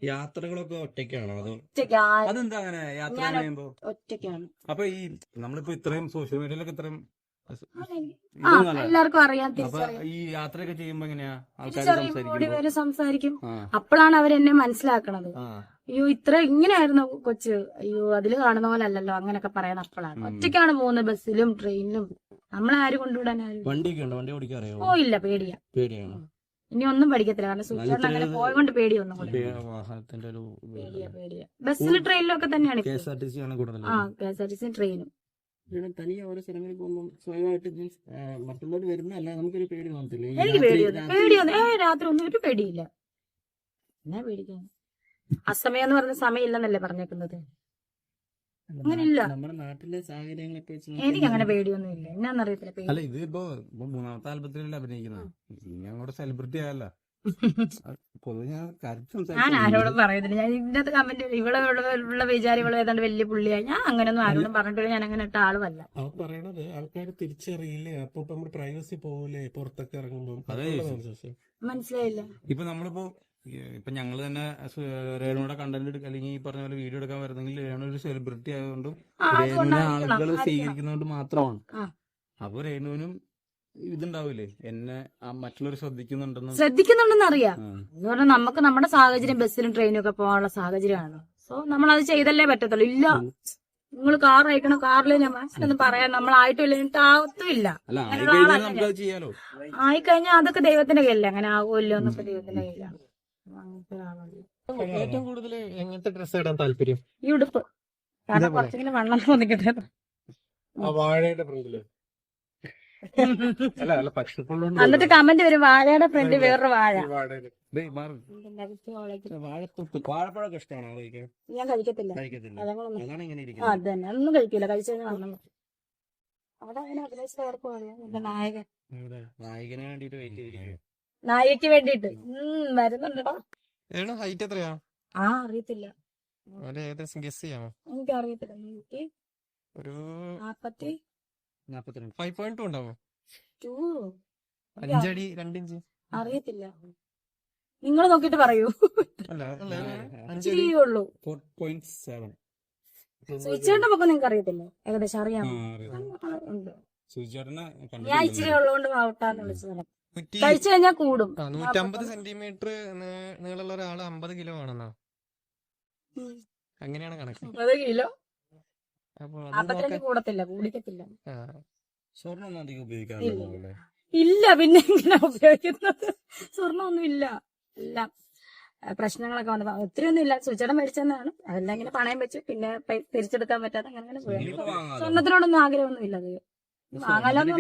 യാത്രകളൊക്കെ ഒറ്റയ്ക്കാണോ അതോ ഒറ്റയ്ക്ക് അതെന്താ അങ്ങനെ യാത്ര ഞാൻ ചെയ്യുമ്പോ? ഒറ്റയ്ക്കാണ്. അപ്പൊ ഈ നമ്മളിപ്പോ ഇത്രയും സോഷ്യൽ മീഡിയയിലൊക്കെ ഇത്രയും ആ ഇതൊന്നല്ല. എല്ലാവർക്കും അറിയാം, അപ്പൊ തിരിച്ചറിയാം. ഈ യാത്രയൊക്കെ ചെയ്യുമ്പോ എങ്ങനെയാ ആൾക്കാർ തിരിച്ചറിയുമ്പോ ഓടി സംസാരിക്കുമ്പോ? വരെ സംസാരിക്കും. ആ അപ്പോഴാണ് അവരെന്നെ മനസ്സിലാക്കണത്. ആ അയ്യോ ഇത്ര ഇങ്ങനെയായിരുന്നു കൊച്ച്, അയ്യോ അതില് കാണുന്ന പോലെ അല്ലല്ലോ, അങ്ങനെയൊക്കെ പറയാൻ അപ്പോഴാണ്. ഒറ്റയ്ക്കാണ് പോകുന്നത്, ബസ്സിലും ട്രെയിനിലും. നമ്മളെ ആര് കൊണ്ടുവിടാൻ? വണ്ടിയൊക്കെ ഉണ്ടോ? വണ്ടി ഓടിക്കാൻ അറിയാമോ? പോയില്ല, പേടിയാ. പേടിയാണ്. ഇനി ഒന്നും പഠിക്കത്തില്ല, കാരണം സൂചിച്ചേട്ടൻ അങ്ങനെ പോയതുകൊണ്ട് പേടിയൊന്നും കൂടെ. വാഹനത്തിന്റെ ഒരു പേടിയാ. ബസ്സിലും ട്രെയിനിലും ഒക്കെ തന്നെയാണ് ഇപ്പൊ. KSRTC ആണ് കൂടുതൽ. KSRTC ട്രെയിനും. തനിയെ ഓരോ സ്ഥലങ്ങളിൽ പോകുമ്പോൾ സ്വയമായിട്ട് മറ്റുള്ളവർ വരുന്നല്ല, നമുക്കൊരു പേടി തോന്നത്തില്ലേ? എനിക്ക് പേടിയൊന്നും രാത്രി ഒന്നും ഒരു പേടിയില്ല. എന്നാ പേടിക്കാൻ? അസമയം എന്ന് പറഞ്ഞ സമയമില്ലെന്നല്ലേ പറഞ്ഞേക്കുന്നത്. അങ്ങനെയില്ല. നമ്മുടെ നാട്ടിലെ സാഹചര്യങ്ങളൊക്കെ വെച്ച് എനിക്ക് അങ്ങനെ പേടിയൊന്നും ഇല്ല. എന്നാന്നറിയത്തില്ല പേടി. അല്ല, ഇതിപ്പോ 3ാമത്തെ ആൽബത്തിലല്ലേ അഭിനയിക്കുന്നത്, ഇനി അങ്ങോട്ട് സെലിബ്രിറ്റി ആയല്ല. പൊതുവെ ഞാൻ ആരോടും പറയുന്നില്ല. ഞാൻ ഇതിനകത്ത് കമന്റ് ഇവിടെ ഉള്ള വിചാരികളോ ഏതാണ്ട് വലിയ പുള്ളിയായി. ഞാൻ അങ്ങനെയൊന്നും ആരോടും പറഞ്ഞിട്ടില്ല. ഞാൻ അങ്ങനെ ഇട്ട ആളുമല്ല. അവൻ പറയണത് ആൾക്കാർ തിരിച്ചറിയില്ലേ, അപ്പൊ നമ്മുടെ പ്രൈവസി പോകൂലേ പുറത്തൊക്കെ ഇറങ്ങുമ്പോ? മനസ്സിലായില്ല. ഇപ്പൊ നമ്മളിപ്പോ ഞങ്ങള് തന്നെ രേണുവിടെ കണ്ടന്റ് എടുക്കുക, അല്ലെങ്കിൽ ഈ പറഞ്ഞ പോലെ വീഡിയോ എടുക്കാൻ വരുന്നെങ്കിൽ രേണു ഒരു സെലിബ്രിറ്റി ആയതുകൊണ്ടും രേണുവിനെ ആളുകൾ സ്വീകരിക്കുന്നതുകൊണ്ട് മാത്രമാണ്. അപ്പൊ രേണുവിനും ഇതുണ്ടാവൂലേ, എന്നെ മറ്റുള്ളവർ ശ്രദ്ധിക്കുന്നുണ്ടെന്ന് അറിയാം. എന്ന് പറഞ്ഞാൽ നമുക്ക് നമ്മുടെ സാഹചര്യം ബസ്സിലും ട്രെയിനും ഒക്കെ പോകാനുള്ള സാഹചര്യമാണ്. സോ നമ്മൾ അത് ചെയ്തല്ലേ പറ്റത്തുള്ളൂ. ഇല്ല നിങ്ങൾ കാർ അയക്കണം, കാറിൽ ഞാൻ മനസ്സിലൊന്നും പറയാൻ നമ്മളായിട്ടില്ല, ആവത്തുമില്ല. ആയിക്കഴിഞ്ഞാൽ അതൊക്കെ ദൈവത്തിന്റെ കയ്യല്ലേ, അങ്ങനെ ആകുമല്ലോ എന്നൊക്കെ ദൈവത്തിന്റെ കയ്യിലാണ്. ഏറ്റവും കൂടുതൽ എങ്ങനത്തെ ഡ്രസ്സ് ഇടാൻ താല്പര്യം? ഈ ഉടുപ്പ്, കാരണം കുറച്ചിങ്ങനെ വണ്ണം തോന്നിക്കട്ടെ. വാഴയുടെ ഫ്രണ്ടില് എന്നിട്ട് കമന്റ് വരും, വാഴയുടെ ഫ്രണ്ട് വേറൊരു വാഴ. വാഴപ്പഴമൊക്കെ ഇഷ്ടമാണോ കഴിക്കാൻ? ഞാൻ കഴിക്കത്തില്ല. അതാണ് ഇങ്ങനെ അതന്നെ, ഒന്നും കഴിക്കില്ല. കഴിച്ചു കഴിഞ്ഞാൽ അവിടെ അങ്ങനെ അഭിനയിച്ചവർക്ക് പറയാം നായകൻ, നായകന് വേണ്ടിട്ട് വെയിറ്റ് ചെയ്തിരിക്കും. നായികക്ക് വേണ്ടിട്ട് വരുന്നുണ്ടോ? ഹൈറ്റ് എത്രയാ? അറിയത്തില്ല, ഏകദേശം ഗസ് ചെയ്യാമോ? എനിക്ക് അറിയത്തില്ല. ഒരു 42 5.2 ഉണ്ടാവോ? 5 അടി 2 ഇഞ്ച് അറിയത്തില്ല, നിങ്ങൾ നോക്കിട്ട് പറയൂ. ഉള്ളൂ. 4.7. സുചേട്ടന്റെ പൊക്കം നിങ്ങൾക്ക് അറിയത്തില്ലേ? ഏകദേശം അറിയാമോ? ഞാൻ ഇച്ചിരി ഉള്ളതുകൊണ്ട് ഔട്ടാന്ന് വിളിച്ചത്. കഴിച്ചു കഴിഞ്ഞാൽ കൂടും. 150 സെന്റിമീറ്റർ നീളമുള്ള ഒരാള് 50 കിലോ ആണെന്നോ? അങ്ങനെയാണ് കണക്ക്. 50 കിലോ 42 കൂടത്തില്ല, കൂടിക്കത്തില്ല. സ്വർണ്ണം അധികം ഉപയോഗിക്കാറില്ല. ഇല്ല, പിന്നെ എങ്ങനെ ഉപയോഗിക്കുന്നത്? സ്വർണ്ണമൊന്നും ഇല്ല. എല്ലാം പ്രശ്നങ്ങളൊക്കെ വന്നു. ഒത്തിരി ഒന്നും ഇല്ല. സുചേട്ടൻ മേടിച്ചെന്നാണ്, അതെല്ലാം ഇങ്ങനെ പണയം വെച്ചു. പിന്നെ തിരിച്ചെടുക്കാൻ പറ്റാതെ അങ്ങനെ പോയി. സ്വർണ്ണത്തിനോടൊന്നും ആഗ്രഹമൊന്നും ഇല്ല. അത് വാങ്ങാലൊന്നും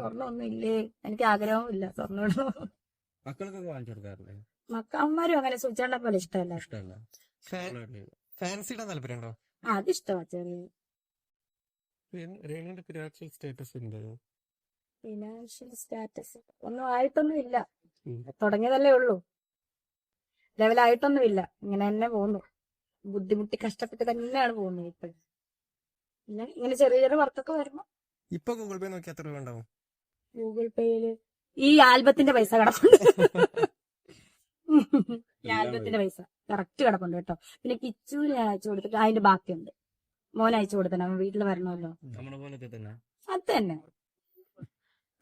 സ്വർണ്ണമൊന്നും ഇല്ലേ, എനിക്ക് ആഗ്രഹവും ഇല്ല സ്വർണ്ണം. മക്കൾക്കൊക്കെ വാങ്ങിച്ചു കൊടുക്കാറില്ലേ? അമ്മമാരും അങ്ങനെ സുചേട്ടനെ പോലെ ഇഷ്ടമല്ല. ഫാൻസിയുടെ താല്പര്യമുണ്ടോ? അതിഷ്ടമാ. ചെറിയ ഫിനാൻഷ്യൽ സ്റ്റാറ്റസ് ഒന്നും ആയിട്ടൊന്നും ഇല്ല. തുടങ്ങിയതല്ലേ ഉള്ളൂ, ലെവലായിട്ടൊന്നും ഇല്ല. ഇങ്ങനെ തന്നെ പോകുന്നു, ബുദ്ധിമുട്ടി കഷ്ടപ്പെട്ട് തന്നെയാണ് പോകുന്നത്. ഇപ്പോഴും പിന്നെ ഇങ്ങനെ ചെറിയ ചെറിയ വർക്കൊക്കെ വരുമ്പോ. ഇപ്പൊ ഗൂഗിൾ പേ നോക്കി എത്ര രൂപ ഉണ്ടാവും? ഗൂഗിൾ പേയില് ഈ ആൽബത്തിന്റെ പൈസ കിടപ്പുണ്ട്. ഈ ആൽബത്തിന്റെ പൈസ കറക്റ്റ് കിടപ്പുണ്ട് കേട്ടോ. പിന്നെ കിച്ചൂന് അയച്ചു കൊടുത്തിട്ട് അതിന്റെ ബാക്കിയുണ്ട്. മോൻ അയച്ചു കൊടുത്തന്നെ, അവൻ വീട്ടിൽ വരണമല്ലോ. അത് തന്നെ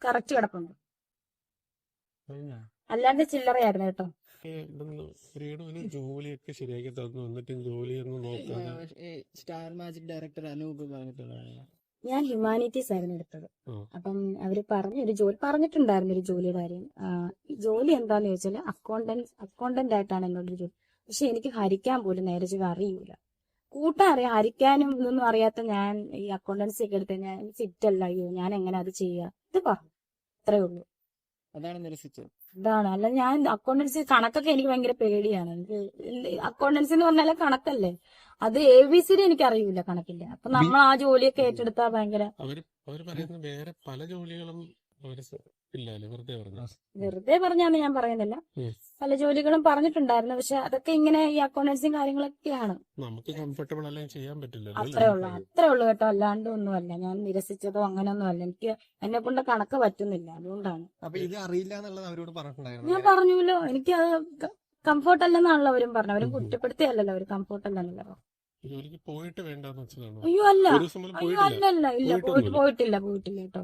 കറക്റ്റ് കിടപ്പുണ്ട്. അല്ലാണ്ട് ചില്ലറയായിരുന്നു കേട്ടോ. ജോലിയൊക്കെ ശരിയാക്കി തന്നു, എന്നിട്ടും ജോലിയൊന്നും നോക്കാതെ. സ്റ്റാർ മാജിക് ഡയറക്ടർ അനൂപ് ഞാൻ ഹ്യൂമാനിറ്റീസ് ആയിരുന്നു എടുത്തത്. അപ്പം അവര് ഒരു ജോലി പറഞ്ഞിട്ടുണ്ടായിരുന്നു, ഒരു ജോലിയുടെ കാര്യം. ജോലി എന്താന്ന് ചോദിച്ചാല് അക്കൗണ്ടന്റ് ആയിട്ടാണ് എന്നോടൊരു ജോലി. പക്ഷെ എനിക്ക് ഹരിക്കാൻ പോലും നേരെ അറിയൂല. കൂട്ടാൻ അറിയാം, ഹരിക്കാനും ഇതൊന്നും അറിയാത്ത ഞാൻ ഈ അക്കൗണ്ടൻസി ഒക്കെ എടുത്ത് ഞാൻ ഫിറ്റ് അല്ല. അയ്യോ ഞാൻ എങ്ങനെ അത് ചെയ്യുക? ഇത് അത്രേ ഉള്ളൂ. അതാണ്. അല്ല, ഞാൻ അക്കൗണ്ടൻസി കണക്കൊക്കെ എനിക്ക് ഭയങ്കര പേടിയാണ്. എനിക്ക് അക്കൗണ്ടൻസി എന്ന് പറഞ്ഞാൽ കണക്കല്ലേ, അത് ABCD എനിക്ക് അറിയൂല കണക്കില്ല. അപ്പൊ നമ്മൾ ആ ജോലിയൊക്കെ ഏറ്റെടുത്താ ഭയങ്കര. അവര് പറയുന്ന വേറെ പല ജോലികളും വെറുതെ പറഞ്ഞാന്ന് ഞാൻ പറയുന്നില്ല, പല ജോലികളും പറഞ്ഞിട്ടുണ്ടായിരുന്നു. പക്ഷെ അതൊക്കെ ഇങ്ങനെ ഈ അക്കൗണ്ടൻസിയും കാര്യങ്ങളൊക്കെയാണ്. നമുക്ക് കംഫർട്ടബിൾ അല്ലെങ്കിൽ ചെയ്യാൻ പറ്റില്ല. അത്രേ ഉള്ളൂ കേട്ടോ. അല്ലാണ്ട് ഒന്നുമല്ല, ഞാൻ നിരസിച്ചതോ അങ്ങനെയൊന്നും അല്ല. എനിക്ക് എന്നെ കൊണ്ട് കണക്ക് പറ്റുന്നില്ല, അതുകൊണ്ടാണ്. അപ്പൊ ഇത് അറിയില്ല എന്നുള്ളത് അവരോട് പറഞ്ഞിട്ടുണ്ടായിരുന്നു? ഞാൻ പറഞ്ഞല്ലോ, എനിക്ക് അത് കംഫോർട്ട് അല്ലെന്നാണല്ലോ അവരും പറഞ്ഞത്. അവരും കുറ്റപ്പെടുത്തിയല്ലോ, അവര് കംഫോർട്ട് അല്ലെന്നല്ലോ. ജോലിക്ക് പോയിട്ട് വേണ്ടെന്ന് വെച്ചതാണോ? അയ്യോ അല്ല, ഒരു ദിവസം പോലും അയ്യോ പോയിട്ടില്ല. അല്ലല്ല, ഇല്ല പോയിട്ടൊന്നുമില്ല. പോയിട്ടില്ല കേട്ടോ.